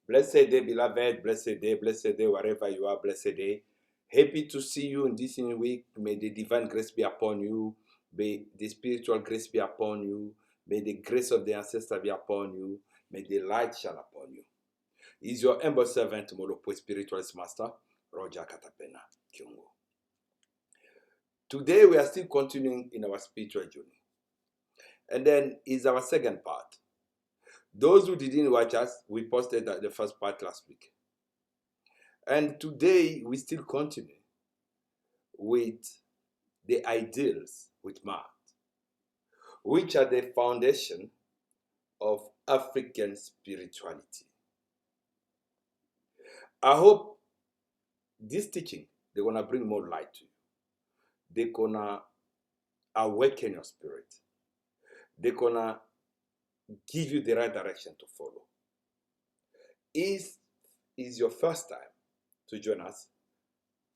Blessed day, beloved. Blessed day, wherever you are, blessed day. Happy to see you in this new week. May the divine grace be upon you. May the spiritual grace be upon you. May the grace of the ancestor be upon you. May the light shine upon you. Is your humble servant, Molopo Spiritualist Master, Roger Katapena Kyungo. Today we are still continuing in our spiritual journey. And then is our second part. Those who didn't watch us, we posted the first part last week. And today we still continue with the ideals with Mark, which are the foundation of African spirituality. I hope this teaching, they're going to bring more light to you. They're going to awaken your spirit. They're going to give you the right direction to follow. Is your first time to join us,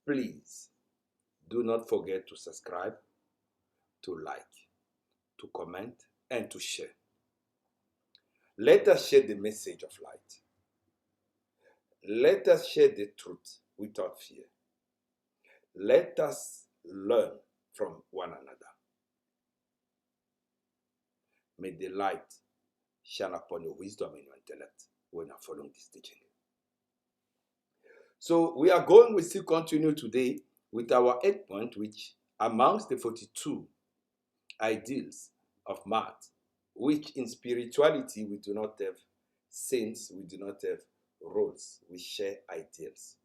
please do not forget to subscribe, to like, to comment, and to share. Let us share the message of light. Let us share the truth without fear. Let us learn from one another. May the light shine upon your wisdom and your intellect when you're following this teaching. So we are going, we still continue today with our 8th point, which amongst the 42 ideals of math, which in spirituality we do not have saints, we do not have roles, we share ideals,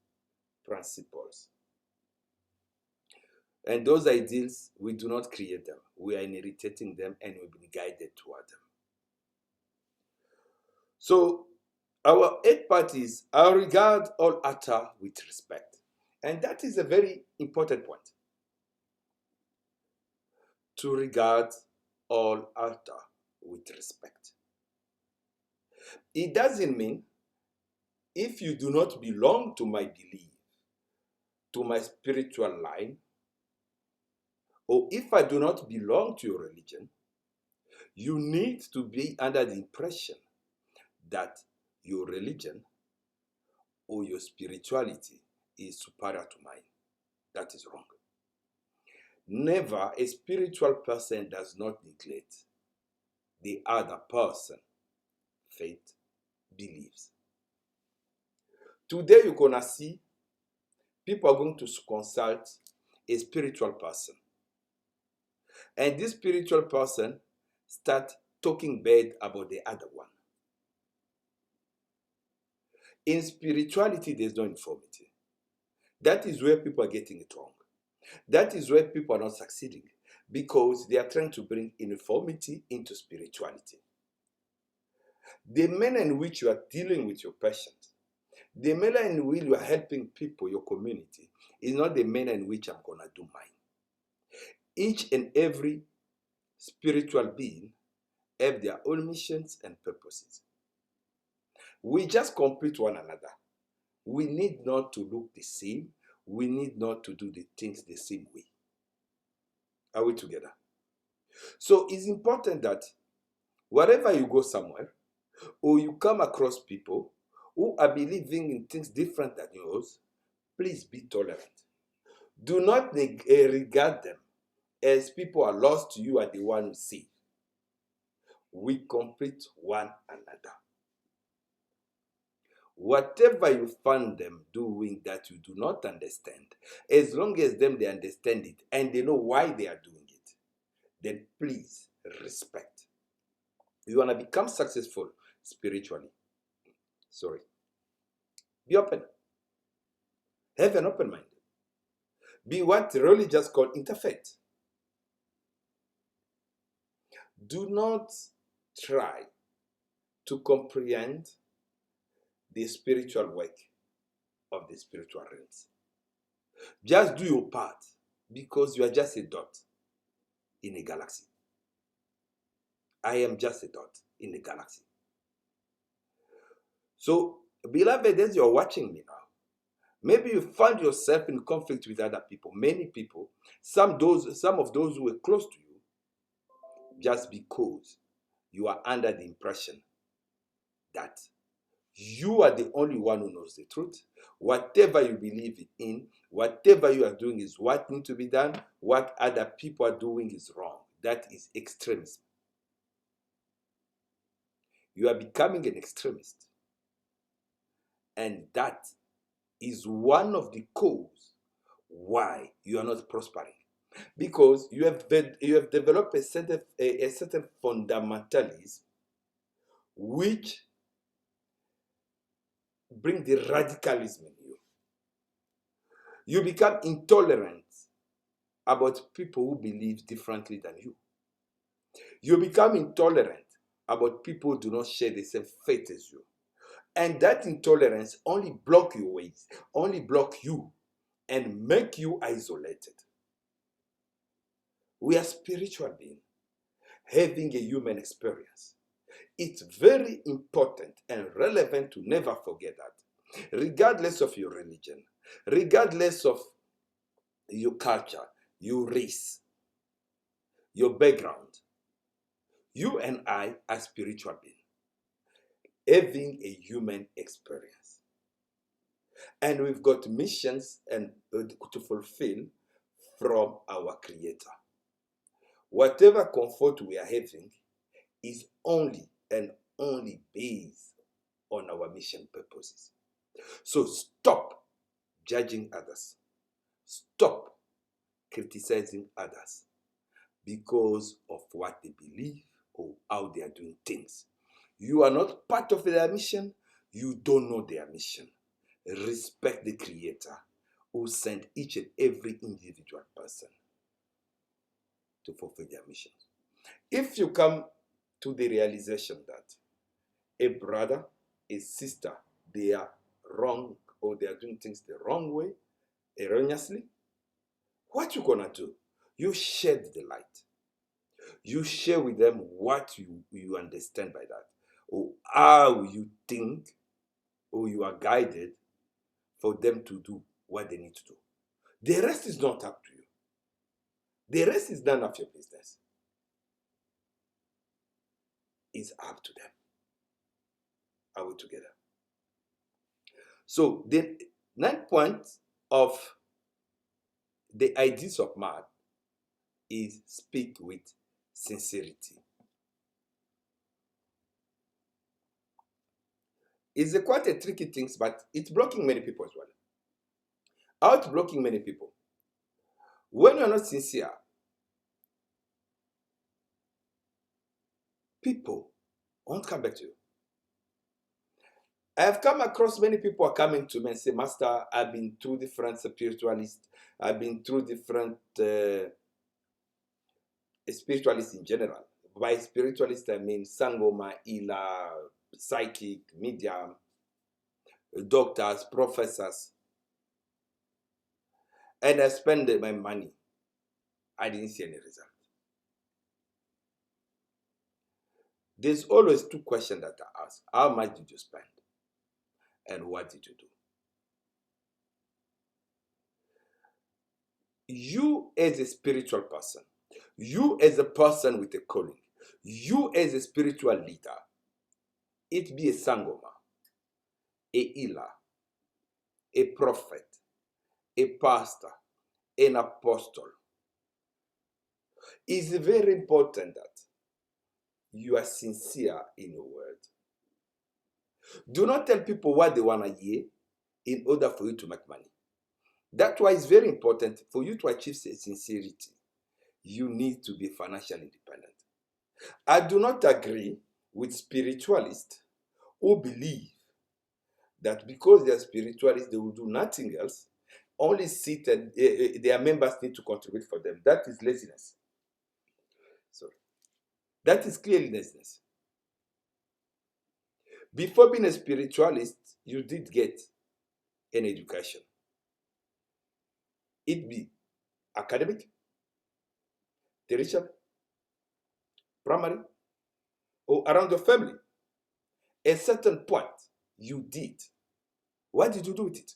principles. And those ideals, we do not create them. We are inheriting them and we've been guided toward them. So our 8th part is, I regard all utter with respect. And that is a very important point. To regard all utter with respect. It doesn't mean if you do not belong to my belief, to my spiritual line, or if I do not belong to your religion, you need to be under the impression that your religion or your spirituality is superior to mine. That is wrong. Never a spiritual person does not neglect the other person, faith, beliefs. Today you're going to see people are going to consult a spiritual person. And this spiritual person start talking bad about the other one. In spirituality, there's no uniformity. That is where people are getting it wrong. That is where people are not succeeding, because they are trying to bring uniformity into spirituality. The manner in which you are dealing with your patients, the manner in which you are helping people, your community, is not the manner in which I'm going to do mine. Each and every spiritual being have their own missions and purposes. We just complete one another. We need not to look the same. We need not to do the things the same way. Are we together? So it's important that wherever you go somewhere, or you come across people who are believing in things different than yours, please be tolerant. Do not regard them as people are lost to you are the one who see. We complete one another. Whatever you find them doing that you do not understand, as long as they understand it and they know why they are doing it, then please respect. You want to become successful spiritually. Be open. Have an open mind. Be what religious call interfaith. Do not try to comprehend the spiritual work of the spiritual realms. Just do your part, because you are just a dot in a galaxy. I am just a dot in the galaxy. So, beloved, as you're watching me now, maybe you find yourself in conflict with other people, many people, some of those who were close to you, just because you are under the impression that You are the only one who knows the truth. Whatever you believe in, whatever you are doing is what needs to be done. What other people are doing is wrong. That is extremism. You are becoming an extremist. And that is one of the causes why you are not prospering. Because you have developed a certain fundamentalism which bring the radicalism in you. You become intolerant about people who believe differently than you. You become intolerant about people who do not share the same faith as you. And that intolerance only block your ways, only block you, and make you isolated. We are spiritual beings having a human experience. It's very important and relevant to never forget that. Regardless of your religion, regardless of your culture, your race, your background, you and I are spiritual beings having a human experience. And we've got missions and to fulfill from our Creator. Whatever comfort we are having is only and only based on our mission purposes. So stop judging others. Stop criticizing others because of what they believe or how they are doing things. You are not part of their mission. You don't know their mission. Respect the Creator who sent each and every individual person to fulfill their mission. If you come to the realization that a brother, a sister, they are wrong or they are doing things the wrong way, erroneously, what you gonna do? You shed the light. You share with them what you understand by that, or how you think, or you are guided for them to do what they need to do. The rest is not up to you. The rest is none of your business. It's up to them. Are we together? So the 9th point of the ideas of man is speak with sincerity. It's quite a tricky thing, but it's blocking many people as well. How it's blocking many people? When you're not sincere, people won't come back to you. I have come across many people are coming to me and say, Master, I've been through different spiritualists. I've been through different spiritualists in general. By spiritualist, I mean Sangoma, Ila, psychic, medium, doctors, professors. And I spent my money. I didn't see any result. There's always two questions that I ask. How much did you spend? And what did you do? You as a spiritual person, you as a person with a calling, you as a spiritual leader, it be a Sangoma, a healer, a prophet, a pastor, an apostle. It's very important that you are sincere in your word. Do not tell people what they want to hear in order for you to make money. That's why it's very important for you to achieve sincerity. You need to be financially independent. I do not agree with spiritualists who believe that because they are spiritualists, they will do nothing else, only sit and their members need to contribute for them. That is laziness. Sorry. That is clearly laziness. Before being a spiritualist, you did get an education. It be academic, tertiary, primary, or around your family. At a certain point, you did. What did you do with it?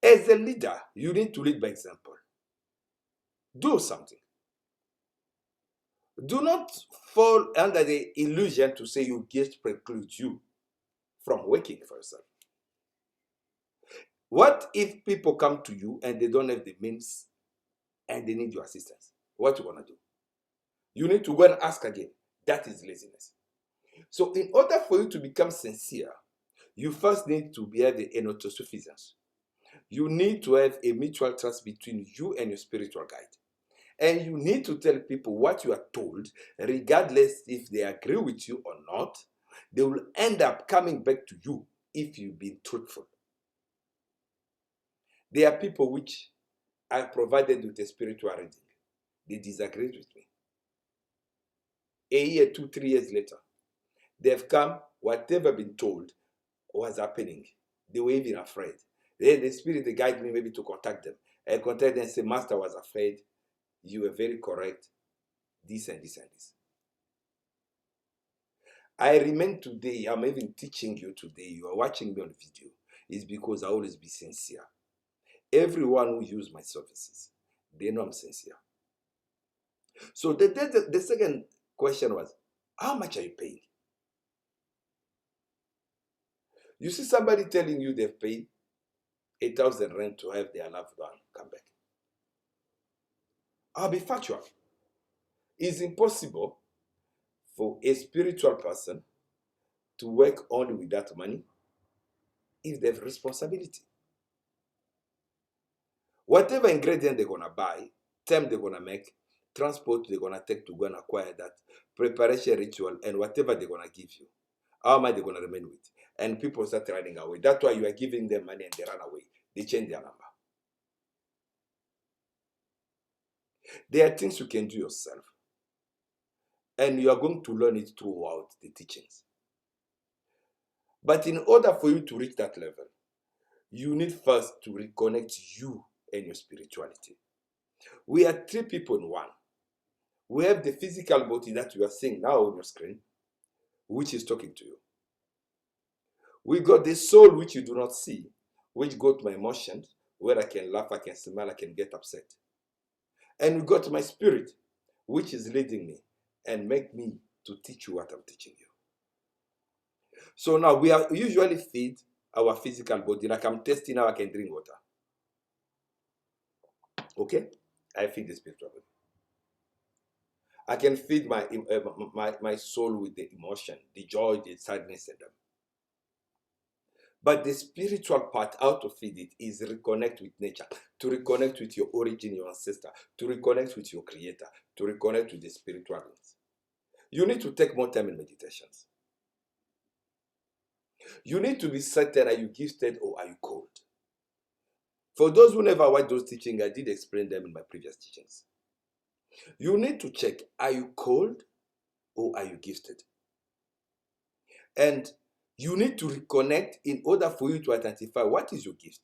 As a leader, you need to lead by example. Do something. Do not fall under the illusion to say your gift precludes you from working for yourself. What if people come to you and they don't have the means and they need your assistance? What you gonna do? You need to go and ask again. That is laziness. So in order for you to become sincere, you first need to have an autosufficiency. You need to have a mutual trust between you and your spiritual guide. And you need to tell people what you are told, regardless if they agree with you or not. They will end up coming back to you if you've been truthful. There are people which I provided with a spiritual reading. They disagreed with me. A year, 2, 3 years later, they've come, whatever been told was happening. They were even afraid. Then the spirit they guide me maybe to contact them. I contact them and say, Master was afraid. You were very correct. This and this and this. I remain today, I'm even teaching you today, you are watching me on video, is because I always be sincere. Everyone who use my services, they know I'm sincere. So the second question was, how much are you paying? You see somebody telling you they've paid 8,000 rand to have their loved one come back. I'll be factual. It's impossible for a spiritual person to work only with that money if they have responsibility. Whatever ingredient they're going to buy, time they're going to make, transport they're going to take to go and acquire that, preparation ritual, and whatever they're going to give you, how much they're going to remain with. And people start running away. That's why you are giving them money and they run away. They change their number. There are things you can do yourself. And you are going to learn it throughout the teachings. But in order for you to reach that level, you need first to reconnect you and your spirituality. We are 3 people in one. We have the physical body that you are seeing now on your screen, which is talking to you. We got the soul, which you do not see, which got my emotions, where I can laugh, I can smile, I can get upset. And we got my spirit, which is leading me and make me to teach you what I'm teaching you. So now we are usually feed our physical body. Like I'm testing now, I can drink water. Okay? I feed the spiritual body. I can feed my soul with the emotion, the joy, the sadness, and them. But the spiritual part, how to feed it, is reconnect with nature, to reconnect with your origin, your ancestor, to reconnect with your creator, to reconnect with the spiritual beings. You need to take more time in meditations. You need to be certain, are you gifted or are you called? For those who never watched those teachings, I did explain them in my previous teachings. You need to check, are you called or are you gifted? And you need to reconnect in order for you to identify what is your gift.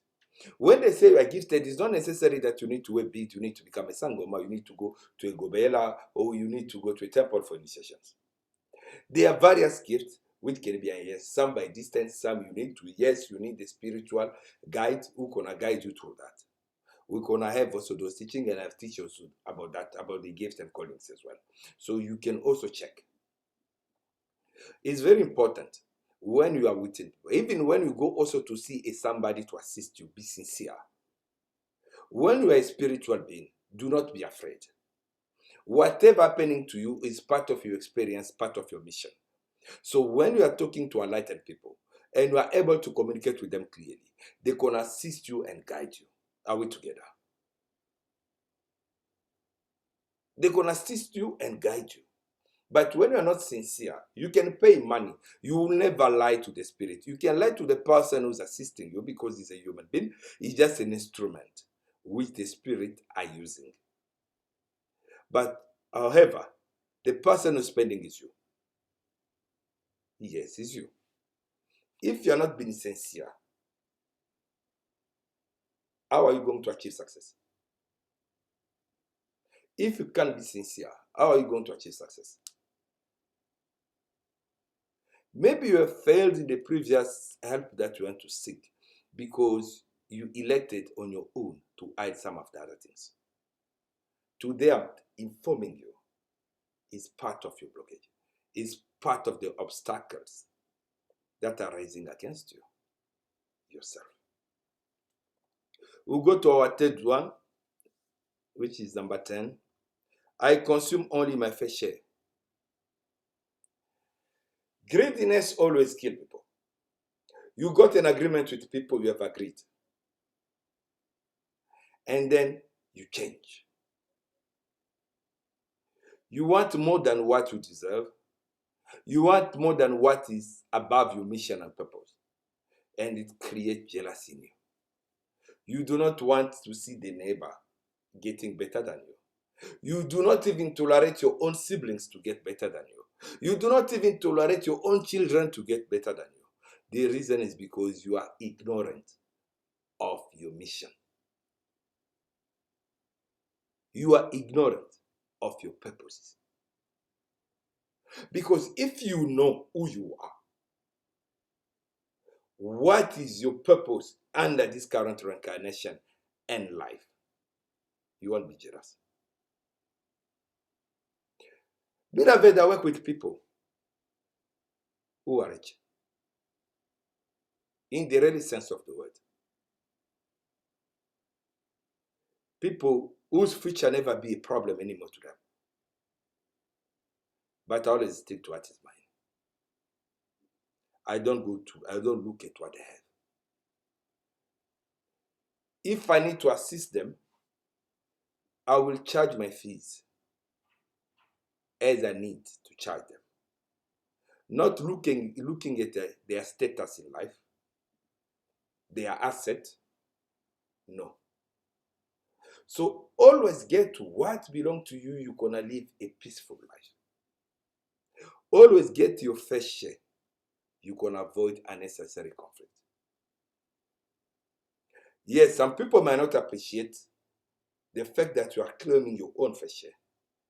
When they say you are gifted, it's not necessary that you need to wear beads, you need to become a sangoma, you need to go to a gobela, or you need to go to a temple for initiations. There are various gifts which can be yes, some by distance, some you need to, yes, you need a spiritual guide who gonna guide you through that. We're gonna have also those teaching, and I've teach also about that, about the gifts and callings as well. So you can also check. It's very important when you are with it, even when you go also to see somebody to assist you, be sincere. When you are a spiritual being, do not be afraid. Whatever happening to you is part of your experience, part of your mission. So when you are talking to enlightened people and you are able to communicate with them clearly, they can assist you and guide you. Are we together? They can assist you and guide you. But when you are not sincere, you can pay money. You will never lie to the spirit. You can lie to the person who's assisting you because he's a human being. He's just an instrument which the spirit are using. But however, the person who's spending is you. Yes, it's you. If you're not being sincere, how are you going to achieve success? If you can't be sincere, how are you going to achieve success? Maybe you have failed in the previous help that you went to seek because you elected on your own to hide some of the other things. Today I'm informing you is part of your blockage, is part of the obstacles that are rising against you, yourself. We'll go to our third one, which is number 10. I consume only my fair share. Greediness always kills people. You got an agreement with people, you have agreed. And then you change. You want more than what you deserve. You want more than what is above your mission and purpose. And it creates jealousy in you. You do not want to see the neighbor getting better than you. You do not even tolerate your own siblings to get better than you. You do not even tolerate your own children to get better than you. The reason is because you are ignorant of your mission. You are ignorant of your purposes. Because if you know who you are, what is your purpose under this current reincarnation and life, you won't be jealous. Beloved, I work with people who are rich, in the really sense of the word. People whose future never be a problem anymore to them. But I always stick to what is mine. I don't look at what they have. If I need to assist them, I will charge my fees as I need to charge them. Not looking at their status in life, their asset. No. So always get to what belongs to you. You're going to live a peaceful life. Always get your fair share. You're going to avoid unnecessary conflict. Yes, some people might not appreciate the fact that you are claiming your own fair share,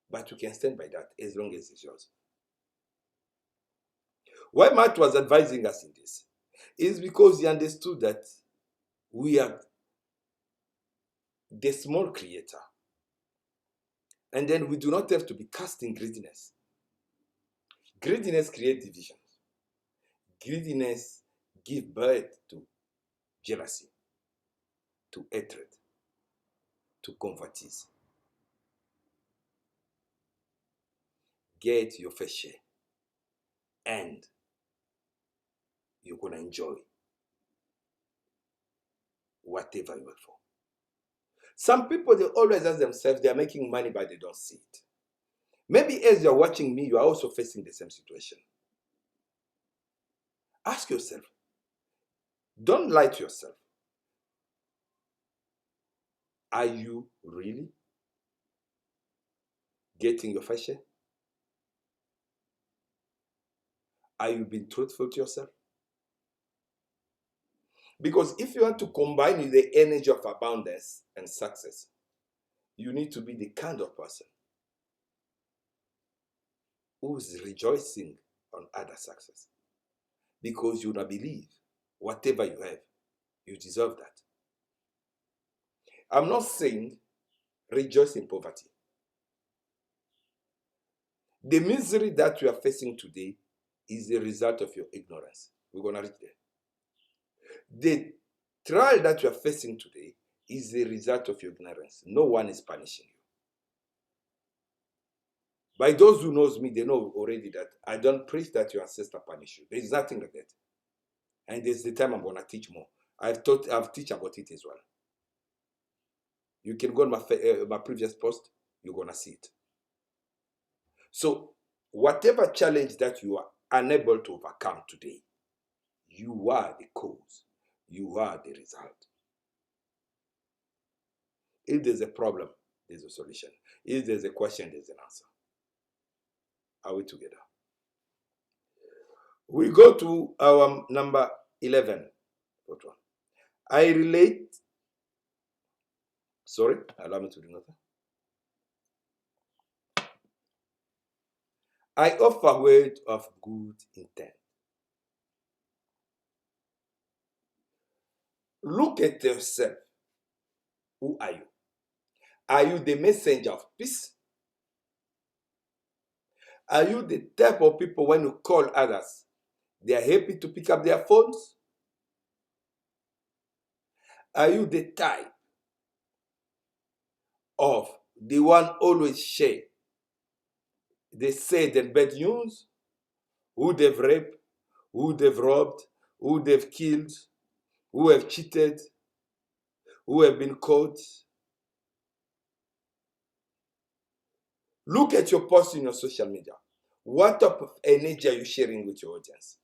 but you can stand by that as long as it's yours. Why Matt was advising us in this is because he understood that we are the small creator. And then we do not have to be casting greediness. Greediness creates divisions. Greediness gives birth to jealousy, to hatred, to convoitise. Get your fair share, and you're going to enjoy whatever you work for. Some people, they always ask themselves, they are making money, but they don't see it. Maybe as you're watching me, you are also facing the same situation. Ask yourself. Don't lie to yourself. Are you really getting your fair share? Are you being truthful to yourself? Because if you want to combine with the energy of abundance and success, you need to be the kind of person who's rejoicing on other success. Because you not believe whatever you have, you deserve that. I'm not saying rejoice in poverty. The misery that you are facing today is the result of your ignorance. We're going to reach there. The trial that you are facing today is the result of your ignorance. No one is punishing you. By those who knows me, they know already that I don't preach that your ancestor punish you. There is nothing like that. And there's the time I'm going to teach more. I've teach about it as well. You can go on my previous post, you're going to see it. So whatever challenge that you are unable to overcome today, you are the cause. You are the result. If there's a problem, there's a solution. If there's a question, there's an answer. Are we together? We go to our number 11. I relate. Sorry, allow me to do another. I offer word of good intent. Look at yourself. Who are you? Are you the messenger of peace? Are you the type of people when you call others, they are happy to pick up their phones? Are you the type of the one always share the sad and bad news? Who they've raped, who they've robbed, who they've killed, who have cheated, who have been caught? Look at your posts in your social media. What type of energy are you sharing with your audience?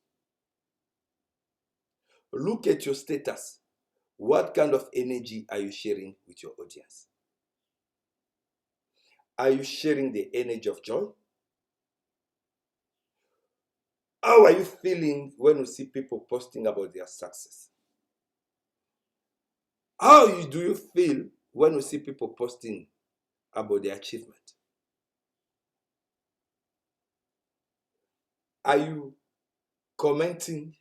Look at your status. What kind of energy are you sharing with your audience? Are you sharing the energy of joy? How are you feeling when you see people posting about their success? How do you feel when you see people posting about their achievement? Are you commenting?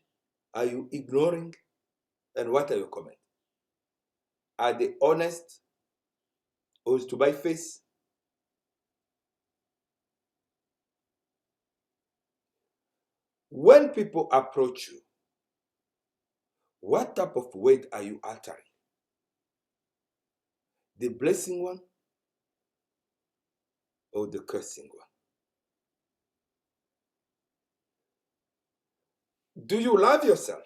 Are you ignoring? And what are your comments? Are they honest or is to buy face? When people approach you, what type of word are you uttering? The blessing one or the cursing one? Do you love yourself?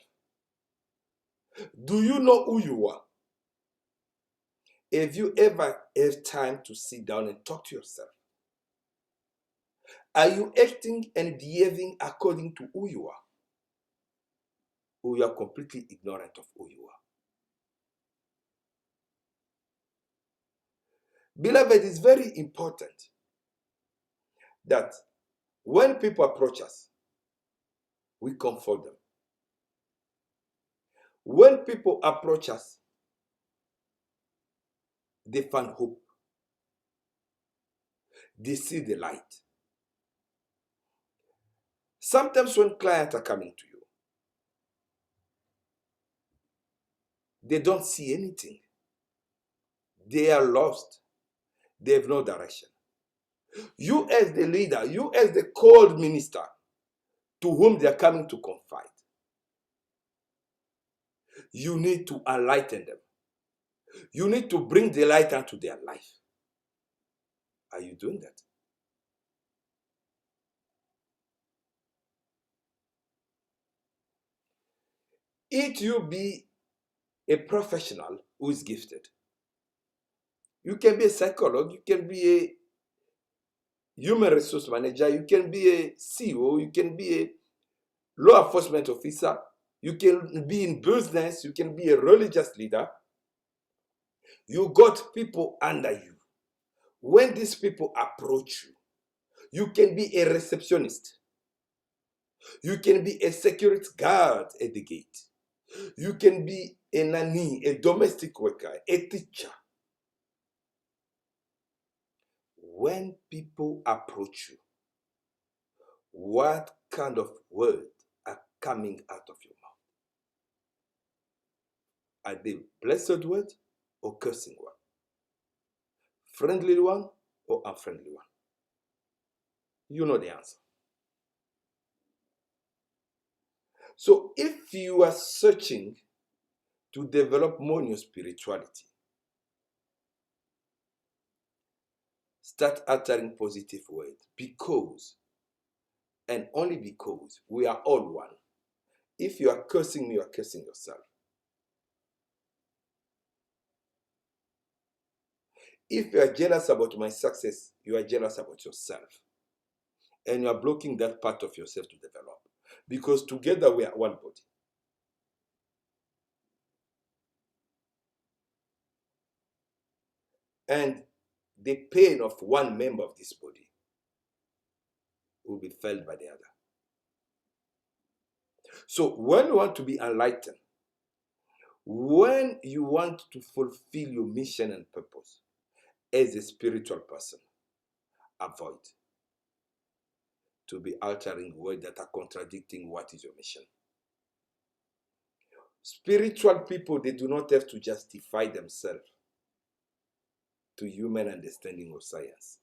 Do you know who you are? Have you ever had time to sit down and talk to yourself? Are you acting and behaving according to who you are? Or you are completely ignorant of who you are? Beloved, it's very important that when people approach us, we comfort them. When people approach us, they find hope. They see the light. Sometimes when clients are coming to you, they don't see anything. They are lost. They have no direction. You as the leader, you as the called minister to whom they are coming to confide, you need to enlighten them. You need to bring the light into their life. Are you doing that? If you be a professional who is gifted, you can be a psychologist, you can be a human resource manager, you can be a CEO, you can be a law enforcement officer, you can be in business, you can be a religious leader. You got people under you. When these people approach you, you can be a receptionist. You can be a security guard at the gate. You can be a nanny, a domestic worker, a teacher. When people approach you, what kind of words are coming out of your mouth? Are they blessed words or cursing one? Friendly one or unfriendly one? You know the answer. So if you are searching to develop more in your spirituality, start uttering positive words, because and only because we are all one. If you are cursing me, you are cursing yourself. If you are jealous about my success, you are jealous about yourself. And you are blocking that part of yourself to develop. Because together we are one body. And the pain of one member of this body will be felt by the other. So when you want to be enlightened, when you want to fulfill your mission and purpose as a spiritual person, avoid to be altering words that are contradicting what is your mission. Spiritual people, they do not have to justify themselves to human understanding of science,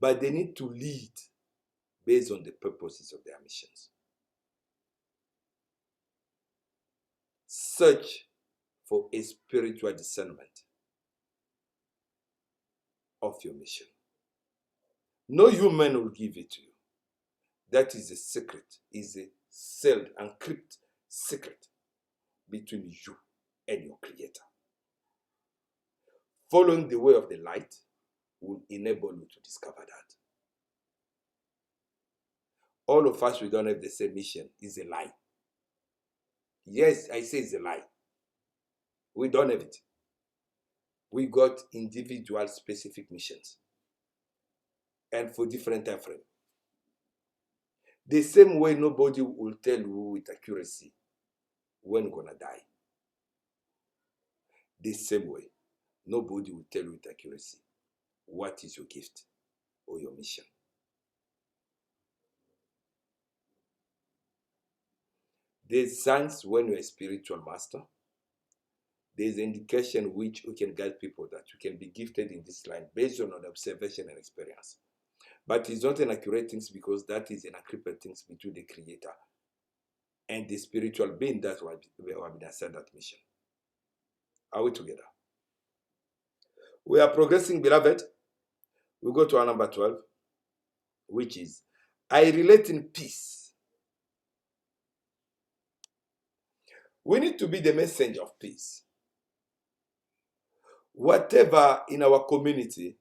but they need to lead based on the purposes of their missions. Search for a spiritual discernment of your mission. No human will give it to you. That is a secret, is a sealed, encrypted secret between you and your Creator. Following the way of the light will enable you to discover that. All of us, we don't have the same mission, is a lie. Yes, I say it's a lie. We don't have it. We got individual specific missions and for different time frame. The same way nobody will tell you with accuracy when you're gonna die. The same way nobody will tell you with accuracy what is your gift or your mission. There's signs when you're a spiritual master. There's indication which you can guide people that you can be gifted in this line based on observation and experience. But it's not an accurate thing because that is an encrypted thing between the Creator and the spiritual being that will have been assigned that mission. Are we together? We are progressing, beloved. We go to our number 12, which is, I relate in peace. We need to be the messenger of peace. Whatever in our community,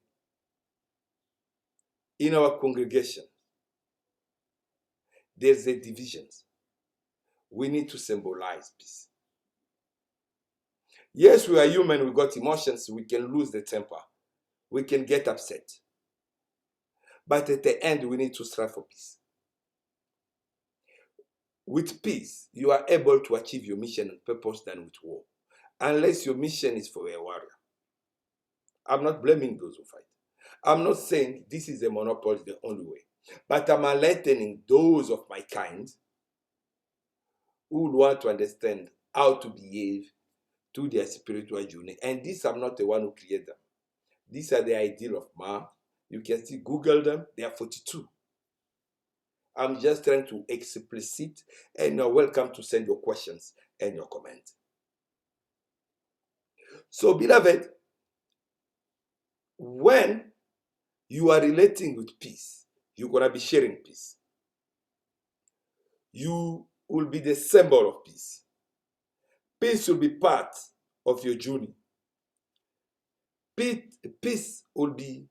in our congregation, there's a division. We need to symbolize peace. Yes, we are human, we got emotions, we can lose the temper, we can get upset. But at the end, we need to strive for peace. With peace, you are able to achieve your mission and purpose than with war. Unless your mission is for a warrior. I'm not blaming those who fight. I'm not saying this is a monopoly, the only way. But I'm enlightening those of my kind who would want to understand how to behave to their spiritual journey. And these, I'm not the one who created them. These are the ideal of man. You can see, Google them. They are 42. I'm just trying to explicit, and you're welcome to send your questions and your comments. So, beloved, when you are relating with peace, you're going to be sharing peace. You will be the symbol of peace. Peace will be part of your journey. Peace will be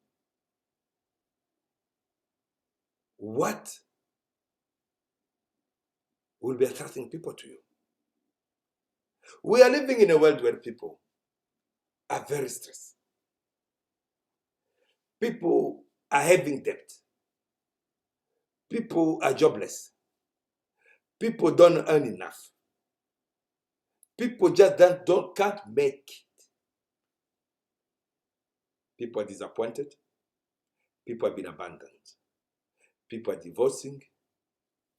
what will be attracting people to you. We are living in a world where people are very stressed. People are having debt. People are jobless. People don't earn enough. People just can't make it. People are disappointed. People have been abandoned. People are divorcing.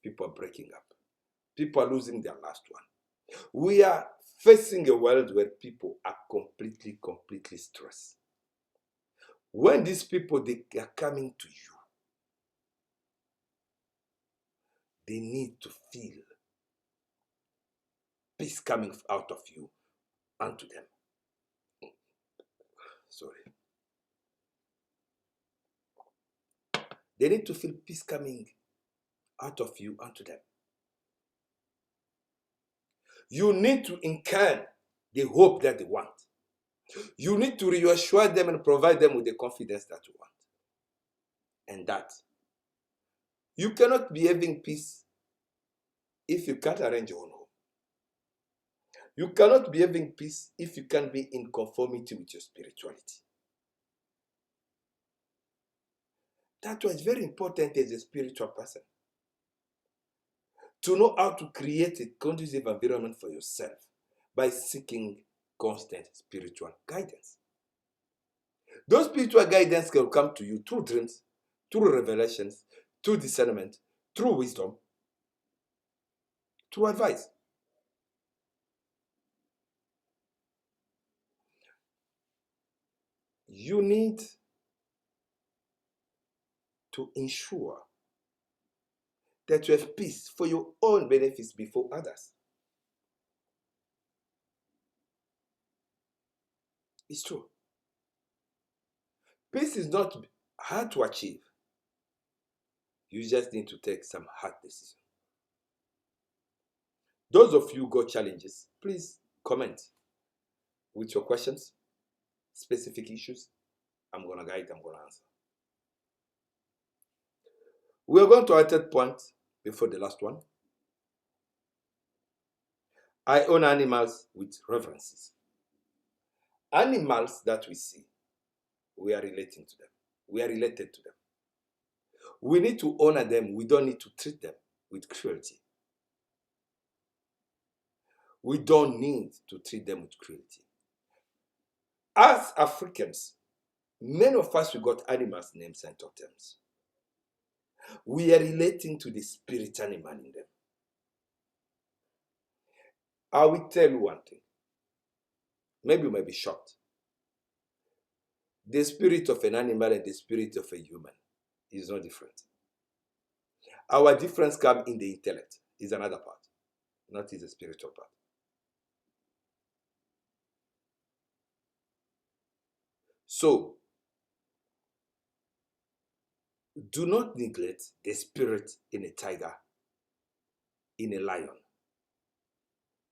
People are breaking up. People are losing their last one. We are facing a world where people are completely stressed. When these people, they are coming to you, they need to feel peace coming out of you unto them. Sorry. They need to feel peace coming out of you unto them. You need to incarn the hope that they want. You need to reassure them and provide them with the confidence that you want. And that you cannot be having peace if you can't arrange your own home. You cannot be having peace if you can't be in conformity with your spirituality. That was very important as a spiritual person. To know how to create a conducive environment for yourself by seeking constant spiritual guidance. Those spiritual guidance can come to you through dreams, through revelations, through discernment, through wisdom, through advice. You need to ensure that you have peace for your own benefits before others. It's true. Peace is not hard to achieve. You just need to take some hard decisions. Those of you who got challenges, please comment with your questions, specific issues. I'm going to guide, I'm going to answer. We are going to our third point before the last one. I own animals with reverences. Animals that we see, we are relating to them. We are related to them. We need to honor them. We don't need to treat them with cruelty. We don't need to treat them with cruelty. As Africans, many of us, we got animals, names, and totems. We are relating to the spirit animal in them. I will tell you one thing. Maybe you may be shocked. The spirit of an animal and the spirit of a human is not different. Our difference comes in the intellect, is another part, not in the spiritual part. So, do not neglect the spirit in a tiger, in a lion,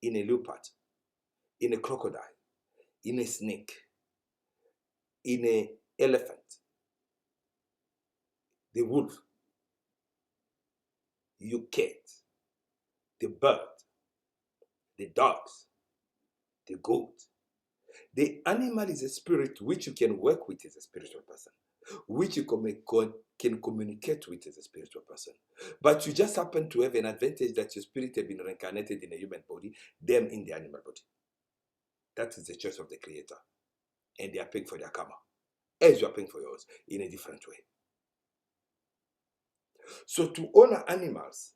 in a leopard, in a crocodile, in a snake, in an elephant, the wolf, your cat, the bird, the dogs, the goat. The animal is a spirit which you can work with as a spiritual person, which you can communicate with as a spiritual person. But you just happen to have an advantage that your spirit has been reincarnated in a human body, them in the animal body. That is the choice of the Creator. And they are paying for their karma, as you are paying for yours, in a different way. So to honor animals,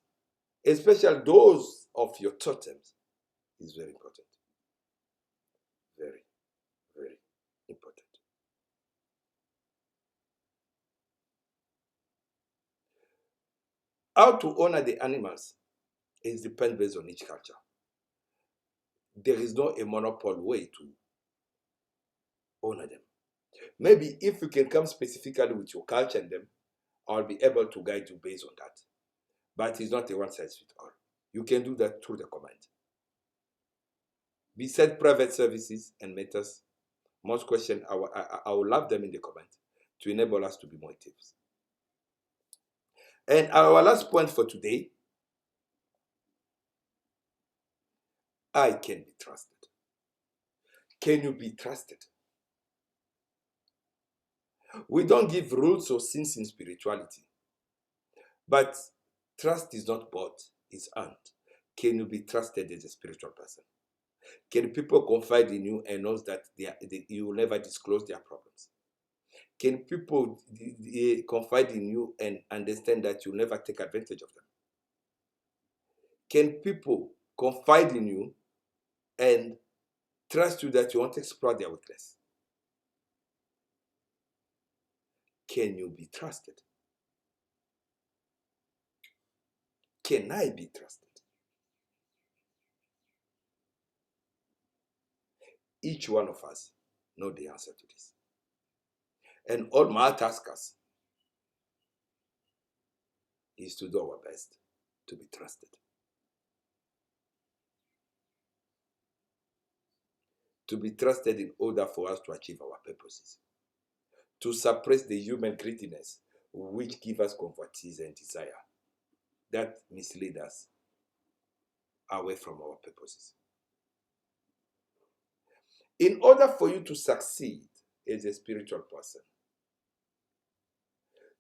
especially those of your totems, is very important. Very, very important. How to honor the animals is depends based on each culture. There is no a monopoly way to honor them. Maybe if you can come specifically with your culture and them, I'll be able to guide you based on that. But it's not a one size fits all. You can do that through the command. Besides private services and matters, most questions, I will love them in the comment to enable us to be more active. And our last point for today, I can be trusted. Can you be trusted? We don't give rules or sins in spirituality. But trust is not bought, it's earned. Can you be trusted as a spiritual person? Can people confide in you and know that you will never disclose their problems? Can people confide in you and understand that you'll never take advantage of them? Can people confide in you and trust you that you won't explore their weakness? Can you be trusted? Can I be trusted? Each one of us know the answer to this. And all my taskers is to do our best to be trusted. To be trusted in order for us to achieve our purposes. To suppress the human greediness which gives us convoitise and desire that mislead us away from our purposes. In order for you to succeed as a spiritual person,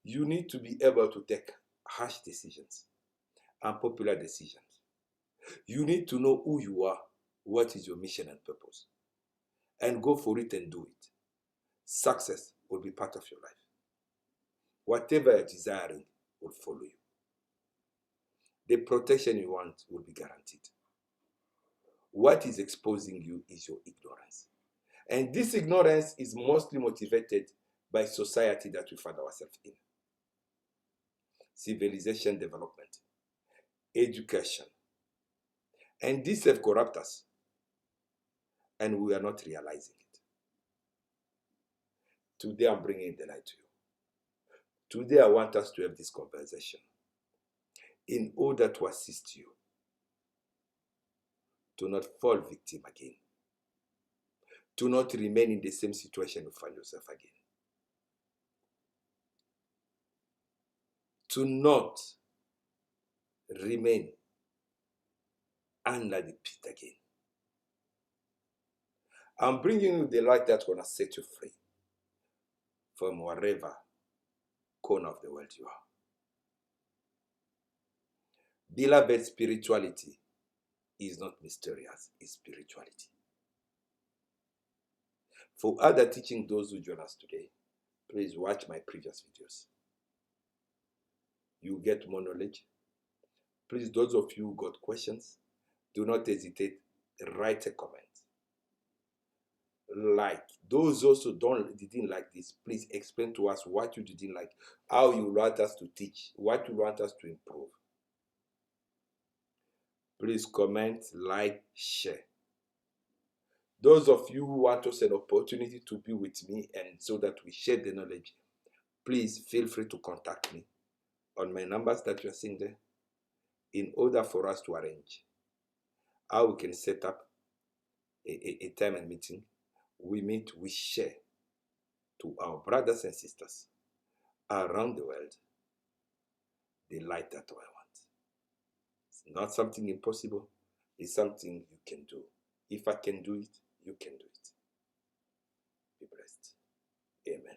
you need to be able to take harsh decisions, unpopular decisions. You need to know who you are, what is your mission and purpose, and go for it and do it. Success will be part of your life. Whatever you're desiring will follow you. The protection you want will be guaranteed. What is exposing you is your ignorance. And this ignorance is mostly motivated by society that we find ourselves in. Civilization development. education. And this have corrupt us. And we are not realizing it. Today I'm bringing the light to you. Today I want us to have this conversation in order to assist you to not fall victim again, to not remain in the same situation you find yourself again, to not remain under the pit again. I'm bringing you the light that's going to set you free from wherever corner of the world you are. Beloved, spirituality is not mysterious, it's spirituality. For other teaching, those who join us today, please watch my previous videos. You get more knowledge. Please, those of you who got questions, do not hesitate, write a comment. Like, those also didn't like this, please explain to us what you didn't like, how you want us to teach, what you want us to improve. Please comment, like, share. Those of you who want us an opportunity to be with me and so that we share the knowledge, please feel free to contact me on my numbers that you are seeing there in order for us to arrange how we can set up a time and meeting. We meet, we share to our brothers and sisters around the world the light that I want. It's not something impossible. It's something you can do. If I can do it, you can do it. Be blessed. Amen.